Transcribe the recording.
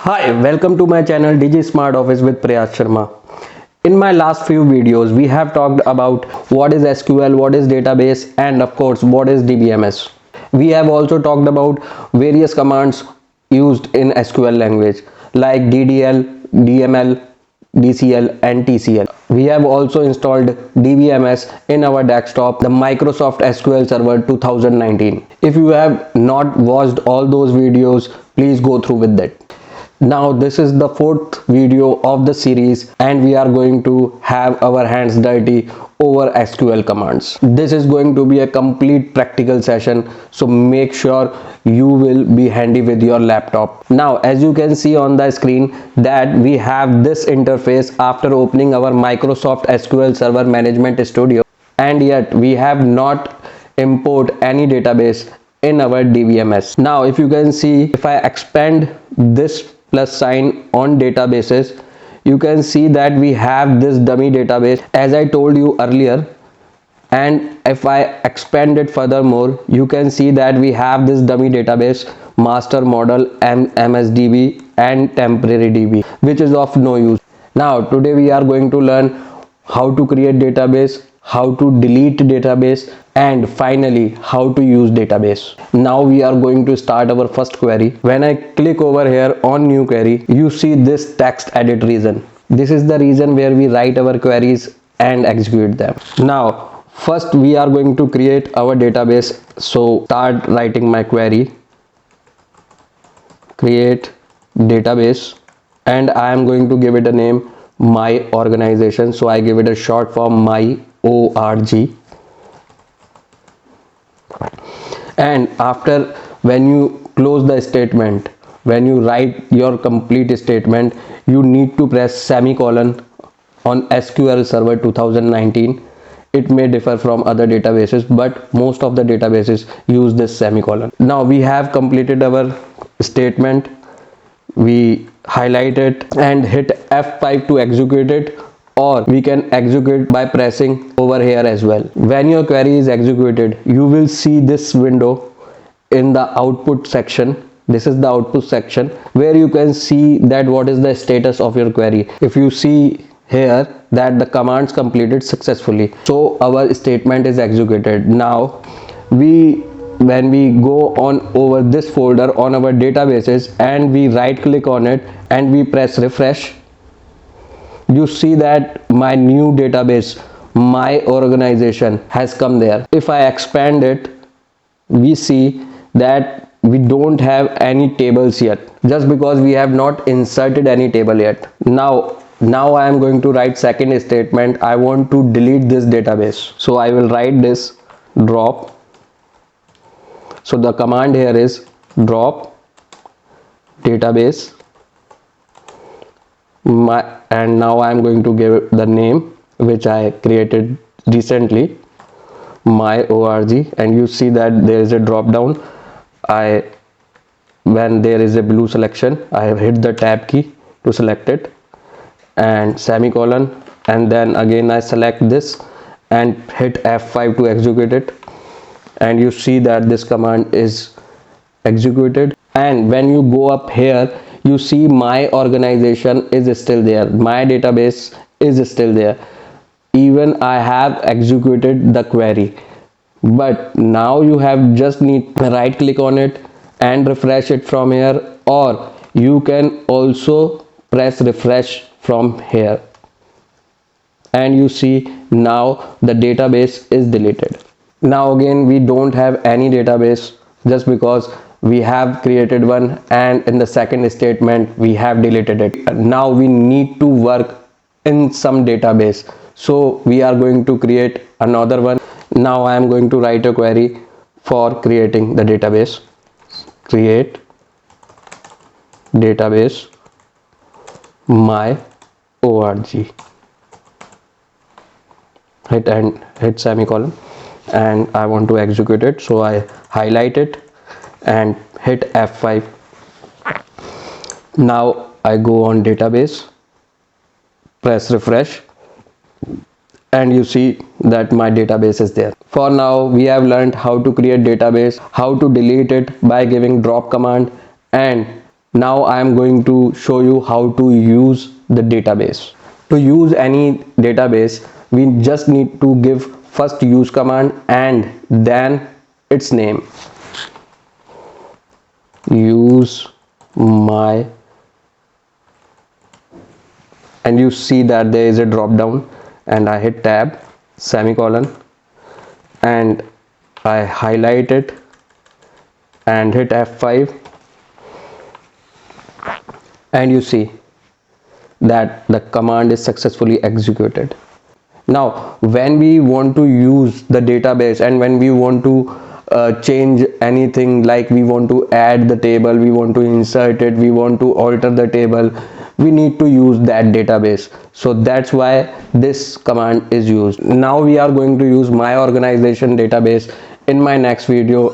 Hi, welcome to my channel Digi Smart Office with Prayas Sharma. In my last few videos, we have talked about what is SQL, what is database, and of course, what is DBMS. We have also talked about various commands used in SQL language like DDL, DML, DCL, and TCL. We have also installed DBMS in our desktop, the Microsoft SQL Server 2019. If you have not watched all those videos, please go through with that. Now this is the fourth video of the series and we are going to have our hands dirty over SQL commands. This is going to be a complete practical session, so make sure you will be handy with your laptop. Now as you can see on the screen that we have this interface after opening our Microsoft SQL Server Management Studio, and yet we have not import any database in our DBMS. Now if you can see, if I expand this plus sign on databases, you can see that we have this dummy database as I told you earlier, and if I expand it furthermore, you can see that we have this dummy database master model MSDB and temporary DB, which is of no use. Now today we are going to learn how to create database, how to delete database, and finally how to use database. Now we are going to start our first query. When I click over here on new query, you see this text edit region. This is the region where we write our queries and execute them. Now first we are going to create our database, so start writing my query, create database, and I am going to give it a name my organization, so I give it a short form my org. And after, when you close the statement, when you write your complete statement, you need to press semicolon on SQL Server 2019. It may differ from other databases, but most of the databases use this semicolon. Now we have completed our statement. We highlight it and hit F5 to execute it, or we can execute by pressing over here as well. When your query is executed, you will see this window in the output section. This is the output section where you can see that what is the status of your query. If you see here that the commands completed successfully, so our statement is executed. Now when we go on over this folder on our databases and we right click on it and we press refresh, you see that my new database, my organization, has come there. If I expand it, we see that we don't have any tables yet, just because we have not inserted any table yet. Now I am going to write second statement. I want to delete this database, so I will write this drop. So the command here is drop database and now I am going to give the name which I created recently, my org, and you see that there is a drop down. When there is a blue selection, I have hit the tab key to select it and semicolon, and then again I select this and hit F5 to execute it, and you see that this command is executed. And when you go up here, you see my organization is still there, my database is still there, even I have executed the query. But now you have just need to right click on it and refresh it from here, or you can also press refresh from here, and you see now the database is deleted. Now again we don't have any database just because we have created one, and in the second statement we have deleted it. Now we need to work in some database, so we are going to create another one. Now I am going to write a query for creating the database. Create database my org, hit semicolon, and I want to execute it, so I highlight it and hit F5. Now I go on database, press refresh, and you see that my database is there. For now we have learned how to create database, how to delete it by giving drop command, and Now I am going to show you how to use the database. To use any database, we just need to give first use command and then its name. Use my, and you see that there is a drop down, and I hit tab, semicolon, and I highlight it and hit F5, and you see that the command is successfully executed. Now when we want to use the database and when we want to change anything, like we want to add the table, we want to insert it, we want to alter the table, we need to use that database. So that's why this command is used. Now we are going to use my organization database in my next video.